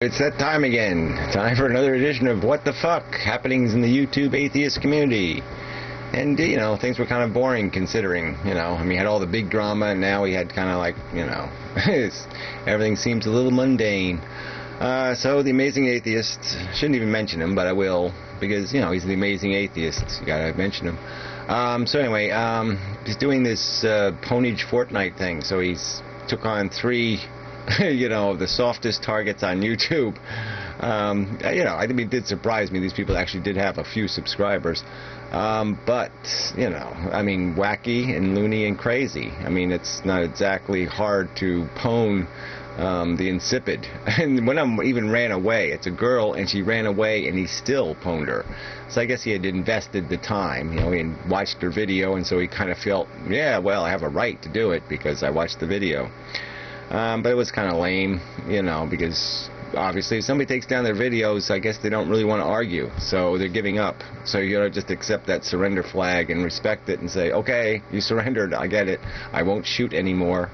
It's that time again. Time for another edition of What the Fuck? Happenings in the YouTube atheist community. And, things were kind of boring considering, I mean, we had all the big drama, and now we had kind of like, everything seems a little mundane. So, the amazing atheist, shouldn't even mention him, but I will, because, he's the amazing atheist. You gotta mention him. So anyway, he's doing this Ponage Fortnite thing, so he's took on 3... the softest targets on YouTube. I think it did surprise me. These people actually did have a few subscribers. But, I mean, wacky and loony and crazy. I mean, it's not exactly hard to pwn the insipid. And one of them even ran away. It's a girl, and she ran away, and he still pwned her. So I guess he had invested the time. He had watched her video, and so he kind of felt, yeah, well, I have a right to do it because I watched the video. But it was kind of lame, because obviously if somebody takes down their videos, I guess they don't really want to argue, so they're giving up. So you gotta just accept that surrender flag and respect it and say, okay, you surrendered, I get it, I won't shoot anymore.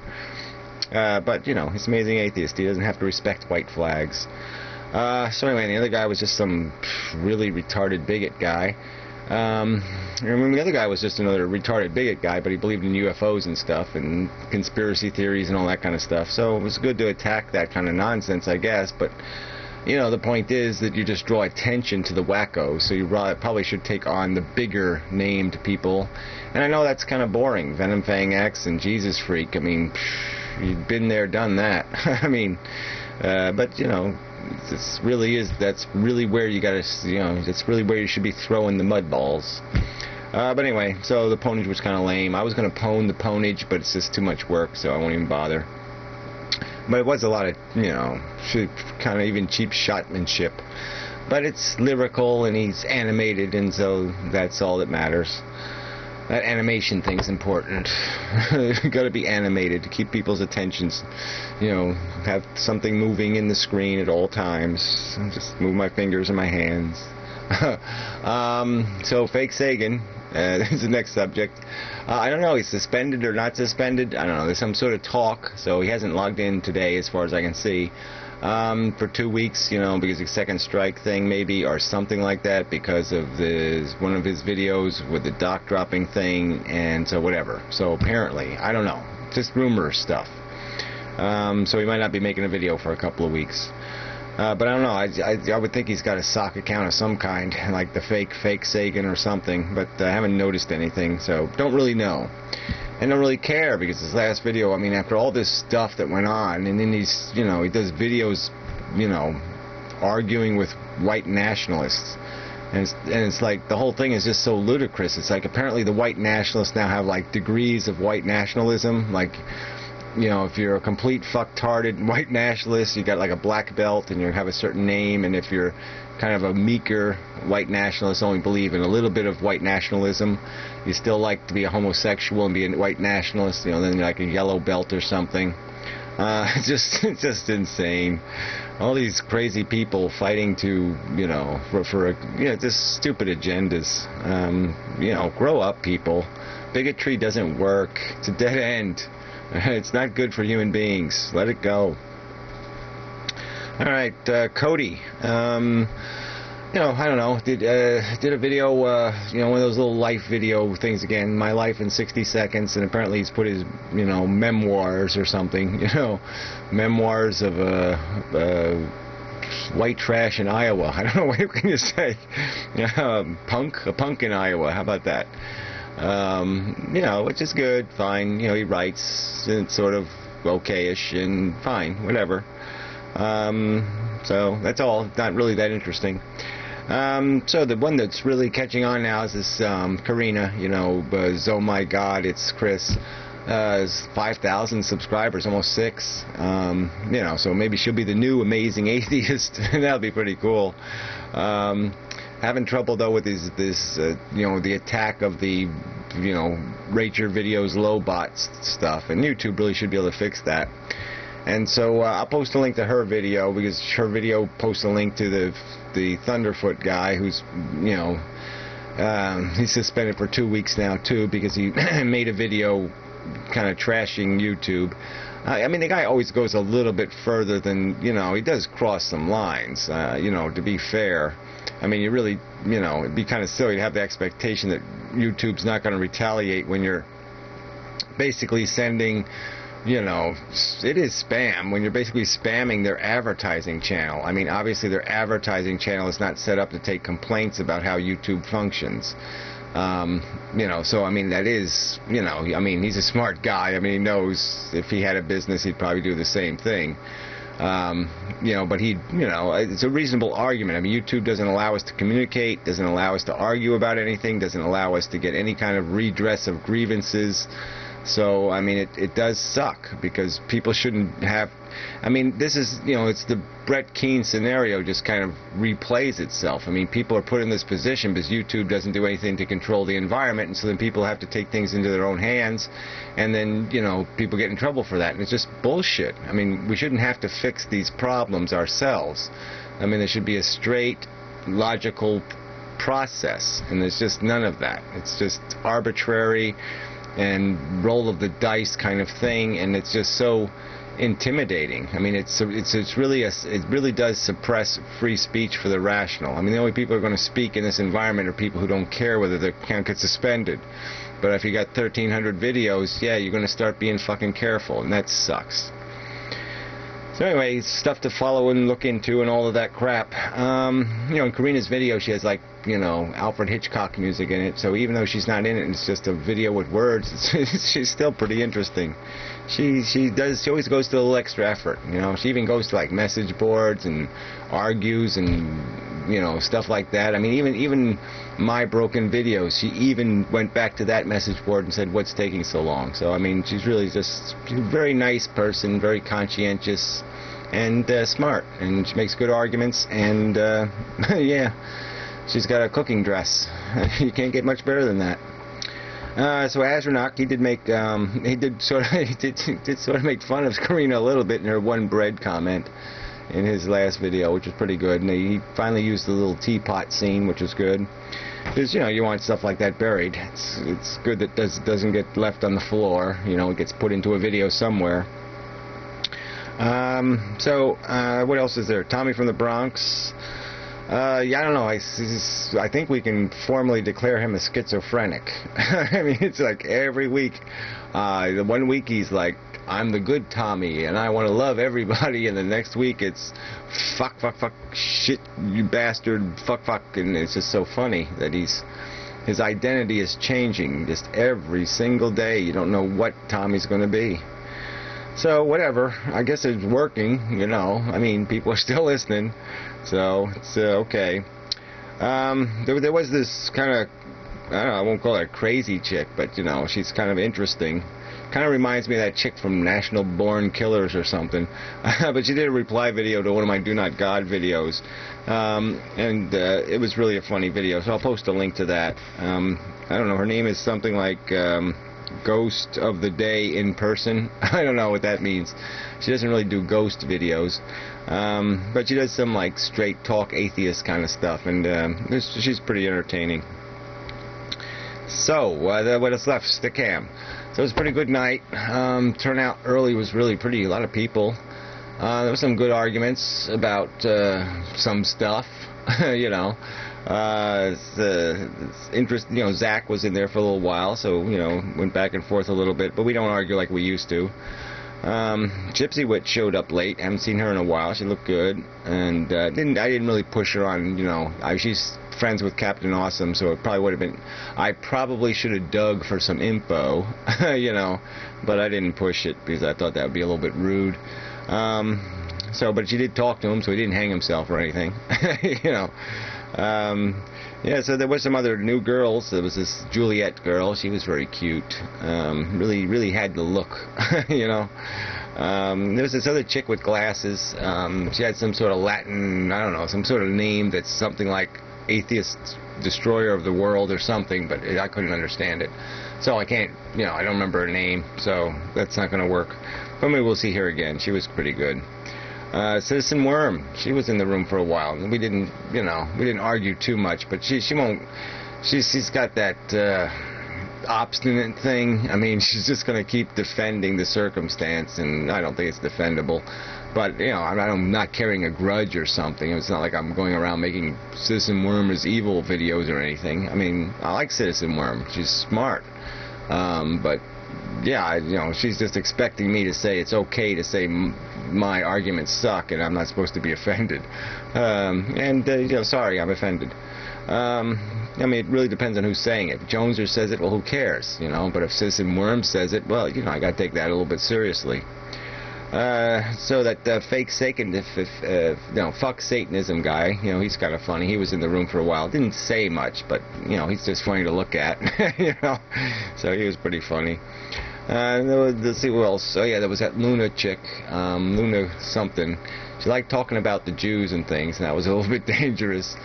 But, he's an amazing atheist, he doesn't have to respect white flags. So anyway, the other guy was just some really retarded bigot guy. The other guy was just another retarded bigot guy, but he believed in UFOs and stuff, and conspiracy theories and all that kind of stuff. So it was good to attack that kind of nonsense, I guess. But, the point is that you just draw attention to the wackos, so you probably should take on the bigger named people. And I know that's kind of boring. Venom Fang X and Jesus Freak, I mean, you've been there, done that. I mean, but, that's really where you gotta, that's really where you should be throwing the mud balls. But anyway, so the ponage was kind of lame. I was going to pwn the ponage, but it's just too much work, so I won't even bother. But it was a lot of, kind of even cheap shotmanship. But it's lyrical, and he's animated, and so that's all that matters. That animation thing's important. Got to be animated to keep people's attentions. Have something moving in the screen at all times. Just move my fingers and my hands. So Fake Sagan is the next subject. I don't know, he's suspended or not suspended. I don't know, there's some sort of talk, so he hasn't logged in today as far as I can see. For 2 weeks, because the second strike thing maybe, or something like that, because of one of his videos with the dock dropping thing, and so whatever. So apparently, I don't know, just rumor stuff. So he might not be making a video for a couple of weeks. But I don't know, I would think he's got a sock account of some kind, like the fake Sagan or something, but I haven't noticed anything, so don't really know. And don't really care, because his last video, I mean, after all this stuff that went on, and then he's, he does videos, arguing with white nationalists. And it's like, the whole thing is just so ludicrous. It's like, apparently the white nationalists now have, like, degrees of white nationalism. Like, if you're a complete fucktarded white nationalist, you got, like, a black belt, and you have a certain name. And if you're kind of a meeker white nationalist, only believe in a little bit of white nationalism, you still like to be a homosexual and be a white nationalist, then you're like a yellow belt or something. It's just insane. All these crazy people fighting to, for just stupid agendas. Grow up, people. Bigotry doesn't work. It's a dead end. It's not good for human beings. Let it go. All right, Cody. I don't know. Did a video, one of those little life video things again. My life in 60 seconds, and apparently he's put his, memoirs or something. Memoirs of white trash in Iowa. I don't know, what can you say? A punk in Iowa. How about that? Which is good, fine. He writes, and it's sort of okay-ish, and fine, whatever. So that's all. Not really that interesting. So the one that's really catching on now is this Karina, ZOMGitsCriss. 5,000 subscribers, almost 6. So maybe she'll be the new amazing atheist. That'll be pretty cool. Having trouble though with this the attack of the rate your videos low bots stuff, and YouTube really should be able to fix that. And so I'll post a link to her video, because her video posts a link to the Thunderfoot guy, who's he's suspended for 2 weeks now too, because he made a video kind of trashing YouTube. I mean, the guy always goes a little bit further than, he does cross some lines, to be fair. I mean, you really, it'd be kind of silly to have the expectation that YouTube's not going to retaliate when you're basically sending, it is spam, when you're basically spamming their advertising channel. I mean, obviously their advertising channel is not set up to take complaints about how YouTube functions. So, I mean, that is, he's a smart guy. I mean, he knows if he had a business, he'd probably do the same thing. But it's a reasonable argument. I mean, YouTube doesn't allow us to communicate, doesn't allow us to argue about anything, doesn't allow us to get any kind of redress of grievances. So, I mean, it does suck, because people shouldn't have... I mean, this is, it's the Brett Keane scenario just kind of replays itself. I mean, people are put in this position because YouTube doesn't do anything to control the environment, and so then people have to take things into their own hands, and then, people get in trouble for that, and it's just bullshit. I mean, we shouldn't have to fix these problems ourselves. I mean, there should be a straight, logical process, and there's just none of that. It's just arbitrary and roll of the dice kind of thing, and it's just so intimidating. I mean, it really does suppress free speech for the rational. I mean, the only people who are going to speak in this environment are people who don't care whether they can't get suspended. But if you got 1,300 videos, yeah, you're going to start being fucking careful, and that sucks. So anyway, stuff to follow and look into and all of that crap. In Karina's video, she has, like, Alfred Hitchcock music in it, so even though she's not in it and it's just a video with words, she's still pretty interesting. She always goes to a little extra effort, She even goes to, like, message boards and argues and, stuff like that. I mean, even my broken videos, she even went back to that message board and said, "What's taking so long?" So, I mean, she's a very nice person, very conscientious, and smart, and she makes good arguments, and, yeah, she's got a cooking dress. You can't get much better than that. So azrienoch, he did sort of make fun of Karina a little bit in her one bread comment in his last video, which was pretty good. And he finally used the little teapot scene, which was good. Because, you want stuff like that buried. It's good that doesn't get left on the floor. It gets put into a video somewhere. What else is there? Tommy from the Bronx. I don't know. I think we can formally declare him a schizophrenic. I mean, it's like every week. The one week he's like, "I'm the good Tommy, and I want to love everybody," and the next week it's fuck, shit, you bastard, fuck, and it's just so funny that his identity is changing just every single day. You don't know what Tommy's going to be. So, whatever. I guess it's working, I mean, people are still listening, so it's okay. There was this kind of, I don't know, I won't call her a crazy chick, but, she's kind of interesting. Kind of reminds me of that chick from National Born Killers or something. But she did a reply video to one of my Do Not God videos. And it was really a funny video, so I'll post a link to that. I don't know, her name is something like Ghost of the Day in Person. I don't know what that means. She doesn't really do ghost videos. But she does some, like, straight talk atheist kind of stuff, and she's pretty entertaining. So, what else left? Stickam. So it was a pretty good night. Turnout early was really pretty. A lot of people. There were some good arguments about some stuff. Interest. Zach was in there for a little while, so went back and forth a little bit. But we don't argue like we used to. Gypsy Wit showed up late. Haven't seen her in a while. She looked good, and I didn't really push her on. She's friends with Captain Awesome, so it probably would have been. I probably should have dug for some info, but I didn't push it because I thought that would be a little bit rude. But she did talk to him, so he didn't hang himself or anything, Yeah, so there was some other new girls. There was this Juliet girl. She was very cute. Really had the look, There was this other chick with glasses. She had some sort of Latin, I don't know, some sort of name that's something like Atheist Destroyer of the World or something, but I couldn't understand it. So I can't, I don't remember her name, so that's not going to work. But maybe we'll see her again. She was pretty good. Citizen Worm, she was in the room for a while. We didn't, we didn't argue too much, but she won't, she's got that, obstinate thing. I mean, she's just going to keep defending the circumstance, and I don't think it's defendable. But, you know, I'm not carrying a grudge or something. It's not like I'm going around making Citizen Worm is evil videos or anything. I mean, I like Citizen Worm. She's smart. But, yeah, you know, she's just expecting me to say it's okay to say my arguments suck and I'm not supposed to be offended. You know, sorry, I'm offended. I mean, it really depends on who's saying it. If Joneser says it, well, who cares, you know? But if Citizen Worm says it, well, you know, I got to take that a little bit seriously. So that fake Satan, you know, fuck Satanism guy, you know, he's kind of funny. He was in the room for a while. Didn't say much, but, you know, he's just funny to look at, you know. So he was pretty funny. Let's see who else. Oh, yeah, there was that Luna chick, Luna something. She liked talking about the Jews and things, and that was a little bit dangerous.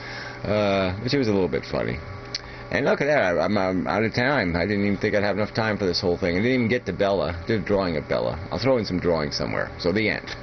But she was a little bit funny. And look at that, I'm out of time. I didn't even think I'd have enough time for this whole thing. I didn't even get to Bella. Did a drawing of Bella. I'll throw in some drawings somewhere. So the end.